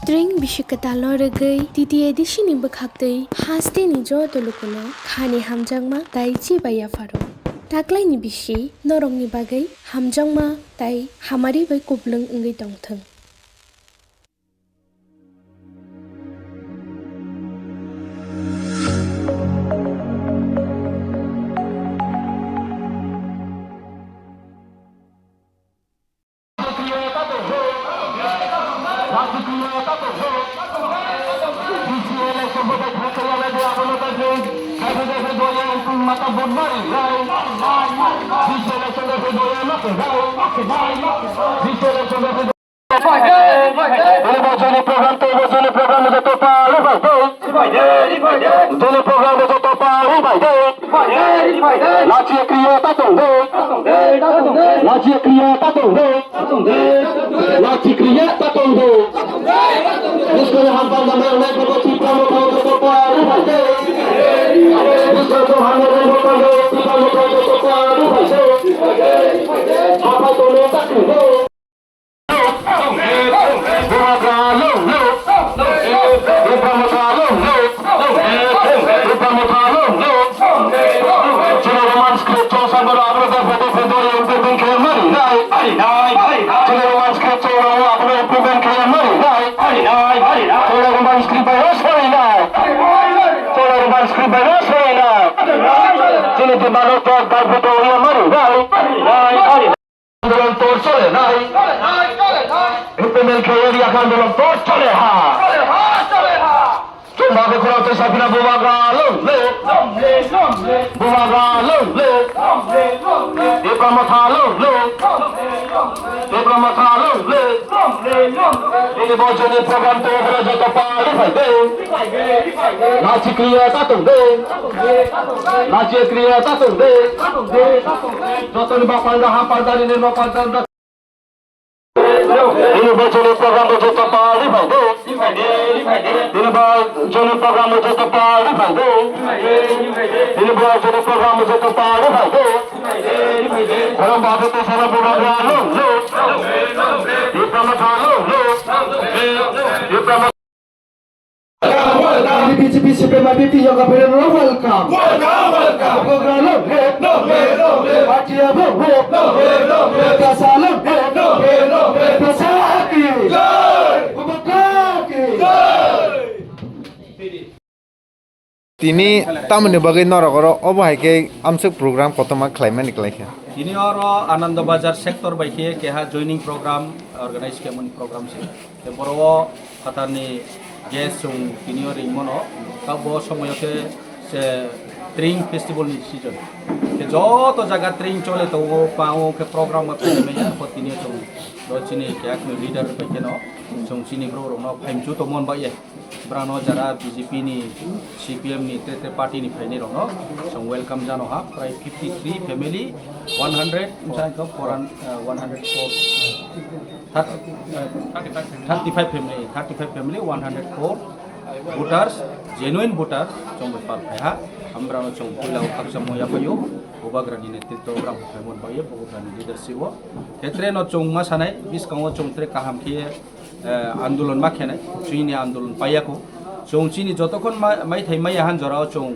String bishikatalo regai TTAADC ni bakhaktei haste ni jo tolukono khani hamjangma tai chi baya faro taklai ni bishi norong ni bagai hamjangma tai hamari bai kublung ngai tongthang Tini tamu bagai norokoro obo haike amsuk program kotoma klaiman niklaikha. Tini oro Ananda Bazar sector baikhe keha joining program organize kemoni program se. Te boro katani guest sung tini oro imono kabo somoyote se train festival ni season. Te joto jaga train chole to pao ke program ma pele meya ko tini sung do chini keha ko leader baikhe no sung chini bro no phaimchu to mon baiye. Brano jara BJP ni CPM ni te party ni phaini rono so welcome jano ha prai 53 family 100 inside ko 104 35 family 104 voters genuine voters chong bepal ha ambrano chong pulau aksamo ya payo ubagrani netitro gram phaimon paye ubagrani leadership wo hetre no chong ma sanai bis kawo chong tre kaham khie आंदोलन मा खेनाय चीनी आंदोलन पायाको जों चीनी जतखन माइ Thai माइ हान जराव जों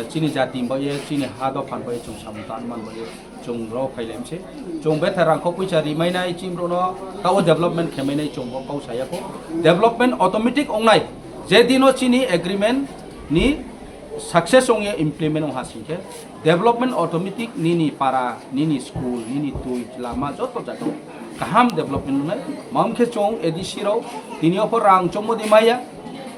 चीनी जाति बये चीनी हादो फान बये जों सामतान मान बये जों र फाइलेमसे जों बेथा रांखौ पैसा रिमाइनाय चिमरो न ताव डेभलपमेन्ट खेमाइनाय जों बाव सायाको डेभलपमेन्ट ऑटोमेटिक ओंनाय जे दिनो चीनी एग्रीमेंट नि सक्सेस ओंगे इम्प्लीमेंट ओं हासिंके डेभलपमेंट ऑटोमेटिक निनी पारा निनी स्कूल निनी तुइ लामा जतो जातो kaham development nai mam khe chong ADC ro tini opor rang chong modi maya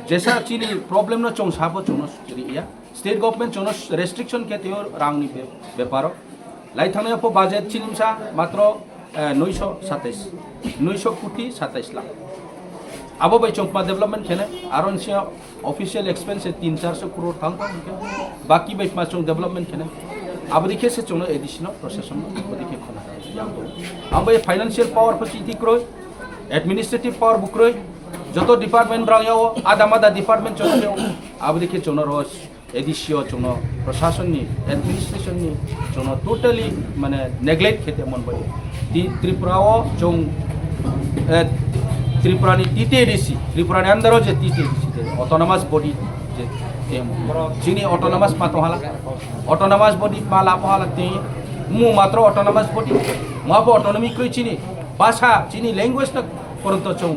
jesa chini problem no chong sabo chong suri ya state government chong restriction ke tio rang ni beparo lai thane opor budget chinim sa matro 927 কোটি 27 lakh abo bai chong pa development khene aron sia official expense 300-400 crore thang baki bai ma chong development khene abo dikhe se chong additional procession abo dikhe khona abo financial power facility kroi administrative power bukroi joto department brangyo adamada department chonyo abo dikhe chong ro edisio chong प्रशासन नि administration नि चोनो totally माने neglect खेते मन बय त्रिपुराओ चों त्रिपुरानि TTAADC त्रिपुरानि आन्दाराव जे TTAADC अटोनमास बडी जे जोंनि अटोनमास मा दं हाला अटोनमास बडी मा लाबो हाला ते मु मात्र अटोनमास बडी माबो अटोनमी क्रय चिनि भाषा चिनि लैंग्वेज न परंतु चों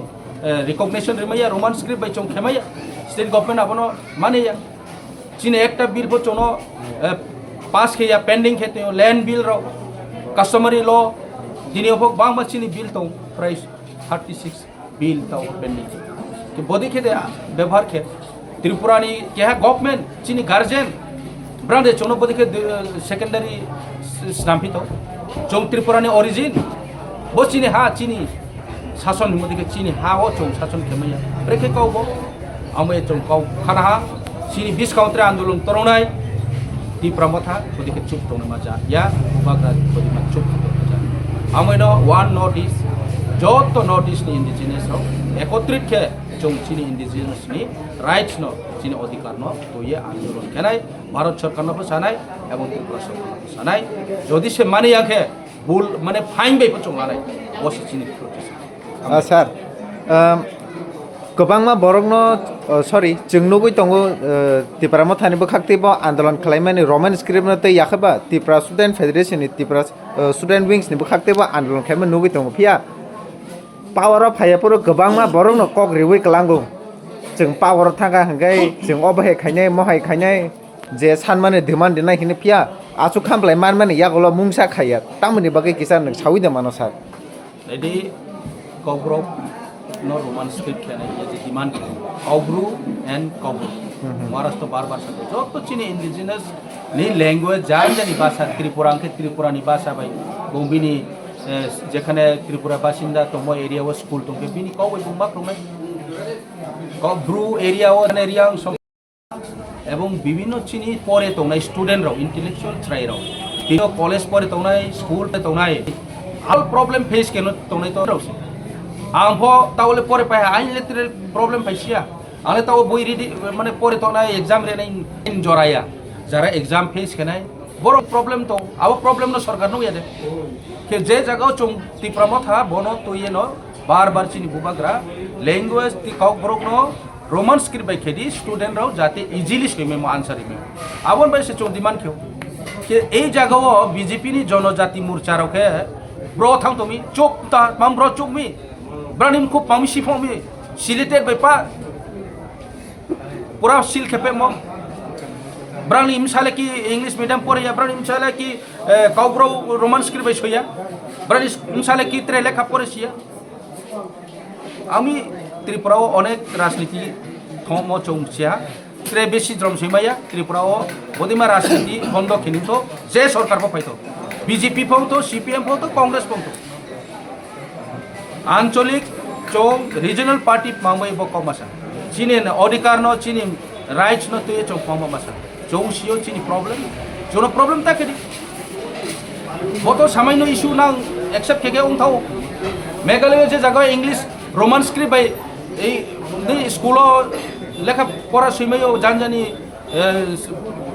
रिकॉग्निशन रिमैया रोमान स्क्रिप्ट बाय चों खेमैया स्टेट गवर्नमेंट आपनो मानेया चिनि एकटा बिल को चोनो पास किया पेंडिंग खेते लैंड बिल रो कस्टमरी लॉ दिने भोग बांग चिनि बिल तो प्राइस 36 बिल तो पेंडिंग कि बोधी खेते व्यवहार खे त्रिपुरानी क्या है गवर्नमेंट चिनी गार्जियन ब्रांडे चोनो बोधी के सेकेंडरी स्नाम्पी तो चोंग त्रिपुरानी ओरिजिन बो चिनी हा चिनी शासन बोधी के चिनी हा हो चोंग शासन के मैया ब्रेके काउ बो आमे चोंग काउ खाना हा चिनी 20 काउंटर आंदोलन तरुणाई Tipra Motha बोधी के चुप तो मजा या बागरा बोधी में चुप तो मजा आमे नो वन नोटिस जो तो नोटिस नि इंडिजिनस रो एकत्रित के जों चिनी इंडिजिनस नि राइट्स नो चिनी अधिकार नो तो ये आंदोलन केनाय भारत सरकार नो सानाय एवं त्रिपुरा सरकार नो सानाय जदि से माने याखे भूल माने फाइन बे पचों लानाय ओस चिनी प्रोटेस्ट सर गोबां मा बरक नो सॉरी जोंनो गय दङ त्रिपुरा मथानि बखाक्तिबो आन्दोलन खालामनानै रोमान स्क्रिप्ट न तै याखबा त्रिपुरा स्टुडेन्ट फेडरेशन नि त्रिपुरा स्टुडेन्ट विंग्स नि बखाक्तिबो आन्दोलन खालामनो नुगै दङ फिया पावर अफ हायापुर गोबां मा बरक न कक रिवै कलांगौ जों पावर थांगा हंगाय जों अबहे खायनाय महाय खायनाय जे सानमाने डिमान्ड देनाय हिने फिया आसु खामलाय मान माने यागल मुंसा खाया तामनि बागै किसान नों सावि दे मानो सर रेडी कग्रो नो रोमान स्क्रिप्ट केनाय जे डिमान्ड कग्रो एंड कग्रो महाराष्ट्र बार-बार साथे जो तो चिनी इंडिजिनस नि लैंग्वेज जानि भाषा त्रिपुरांके त्रिपुरानि भाषा बाय गंबिनी যেখানে ত্রিপুরা বাসিন্দা তো মই এরিয়া ও স্কুল তো বিনি কই বুমা ক্রমে ব্রু এরিয়া ও এরিয়া এবং বিভিন্ন চিনি পরে তো নাই স্টুডেন্ট রাও ইন্টেলেকচুয়াল ট্রাই রাও তিনো কলেজ পরে তো নাই স্কুল তো নাই আল প্রবলেম ফেস কেন তো নাই তো রাওসি আমফ তাহলে পরে পায় আইন লেটারেল প্রবলেম পাইছিয়া আলে তাও বই রেডি মানে পরে তো নাই एग्जाम রে নাই জরায়া যারা एग्जाम ফেস কেনাই বড় প্রবলেম তো আও প্রবলেম না সরকার নো ইয়াদে कि जे जगह चों त्रिपुरा मथा बनो तो ये नो बार-बार चिनी बुबाग्रा लैंग्वेज ति कक ब्रोक नो रोमान स्क्रिप्ट बाय खेदी स्टूडेंट राव जाते इजीली स्विमे मो आंसर में आबन बाय से चों डिमांड खेव कि ए जगह बीजेपी नि जनजाति मोर्चा रखे ब्रो थां तोमी चोक ता माम ब्रो चोक मी ब्रानिम को पामिसि फमी सिलेटेड बाय पा पूरा सिल खेपे मो ब्रांड इमसाले की इंग्लिश मीडियम पढ़े या ब्रांड इमसाले की काउब्रो रोमान स्क्रिप्ट बाय सोया ब्रांड इमसाले की त्रे लेखा पढ़े सिया आमी त्रिपुराओ अनेक राजनीति थमो चौंसिया त्रे बेसि द्रम सिमाया त्रिपुराओ बदिमा राजनीति बंद खिनितो जे सरकार को फाइतो बीजेपी फंतो सीपीएम फंतो कांग्रेस फंतो आंचलिक चौं रीजनल पार्टी मांगबाय बकमासा चिनि अधिकार न चिनि राइट्स न तो ये चौं मामासा जौसियो चिनी प्रॉब्लम जोनो प्रॉब्लम ताकेदी वो तो सामान्य इशू ना एक्सेप्ट केके उंथाओ मेघालय जे जगह इंग्लिश रोमान स्क्रिप्ट बाय ए स्कूलो लेखा पढ़ा सिमायो जानजानी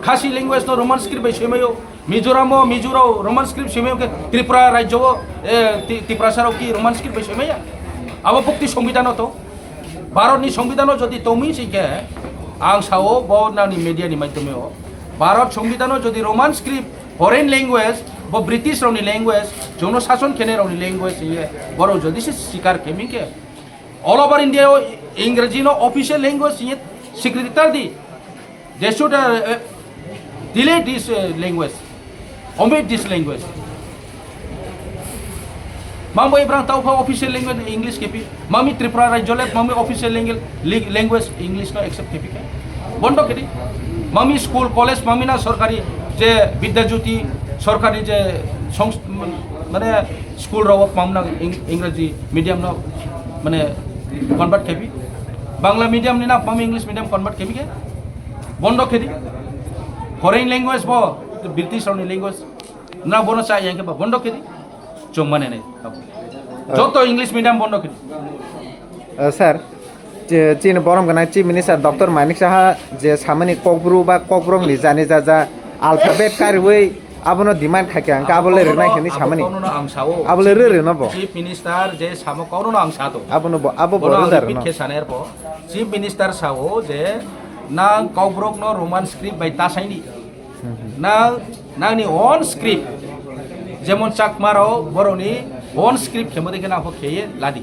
खासी लैंग्वेज नो रोमान स्क्रिप्ट बाय सिमायो मिजोरामो मिजोराव रोमान स्क्रिप्ट सिमायो के त्रिपुरा राज्यो त्रिपुरा साराव की रोमान स्क्रिप्ट बाय सिमाया आबो पुक्ति संविधान तो भारतनि संविधान जदि तोमी सिके आं साओ बनानि मीडिया नि माध्यमे भारत संविधान जदि रोमान स्क्रिप्ट फरेन लैंग्वेज ब ब्रिटिश रावनि लैंग्वेज जोनो शासन खेने रावनि लैंग्वेज ये बरो जदि से स्वीकार केमिके ऑल ओवर इंडिया इंग्रजी नो ऑफिशियल लैंग्वेज ये स्वीकृति दी they should delete this language omit this language mambo ibrang tau pa official language english kepi mami tripura rajole mami official language english no accept kepi bondo kedi mami school college mami na सरकारी जे विद्याज्योति सरकारी जे माने school Rao मामना इंग्रजी medium न माने convert केपि Bangla medium नि ना मami English medium convert केपि के bondo kedi foreign language bo British रावनि लैंग्वेज ना बोनो चा यांके बा bondo kedi चों माने नै जो तो English medium bondo kedi sir चीन बरम गना chief minister doctor Manik Saha जे सामानि ककब्रु बा ककब्रंनि जाने जाजा अल्फाबेट कारिवै abono demand khake angka abole renai khani samani Kono no ang sao. abole re no bo Chief Minister je samo kono no ang sato. abono bo abo bo Bono dar repeat no kesaner po. Chief Minister sao je nang kaubrok no Roman script by tasaini. Nang ni on script. Jemon Chakmaro boroni on script kemode kena ho kheye ladi.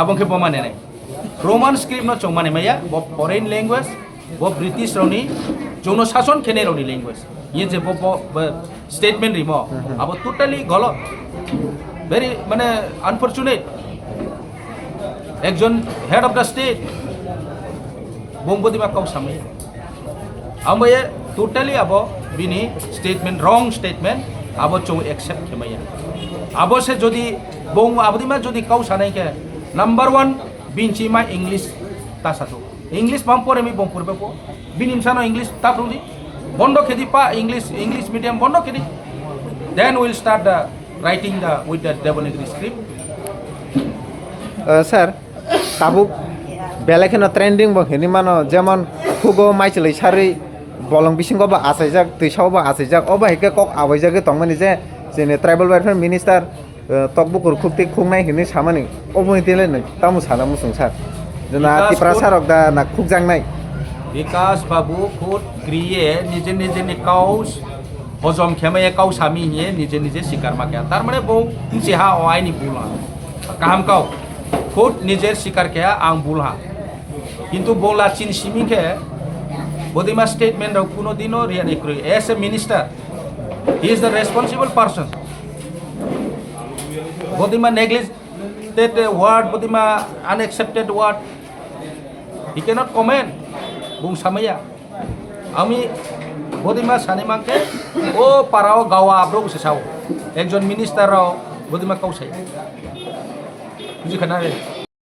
Abong ke pemane nai. Roman script no chong mane maya bo foreign language bo British roni jono শাসন khene roni language. Ye je bo statement rimo. Abo totally galot. Very মানে unfortunate. একজন head of the state বঙ্গদিমা কাউ সামনে আমায় totally abo bini statement wrong statement abo chong accept khemaya abo se jodi bong abdima jodi kau sanai ke number 1 binchi ma english ta sato english bam pore mi bong purbe po binim sano english ta prudi bondo khedi pa english medium bondo khedi then we'll start the writing the with the Devanagari script sir তাবুক বেলাখেন trending বহেনি মানো যেমন খুগো মাইচলাই সারি বলং বিসিংগো বা আসাইজাক তৈসাও বা আসাইজাক অবা হেকে cock আবাইজাকে তংমানি যে যেনে ট্রাইবেল ওয়েলফেয়ার মিনিস্টার তকবুকুর খুবটি খুংনাই হিনি সামানি অবহিতিলে নাই তামু সানা মুসুং স্যার যেনা টিপ্রা সারক দা না খুকজাংনাই বিকাশ বাবু খুদ ক্রিয়ে নিজে নিজে কাউস হজম খেমায়ে কাউ সামি হিয়ে নিজে নিজে শিকার মাকে তার মানে বউ সিহা আইনি বুলা কাহাম কাউ খুদ নিজের শিকার কে আং বুলহা কিন্তু বলা চিন সিমিকে বদিমা স্টেটমেন্ট রাও কোনো দিনও রিয়ানি করি as a minister he is the responsible person বদিমা নেগলিজেড ওয়ার্ড বদিমা unaccepted word he cannot comment বুং সামাইয়া আমি বদিমা সানিমাকে ও পারাও গাওয়া আব্রো সেসাও একজন মিনিস্টাররাও বদিমা কাউসাই বুঝি খানা রে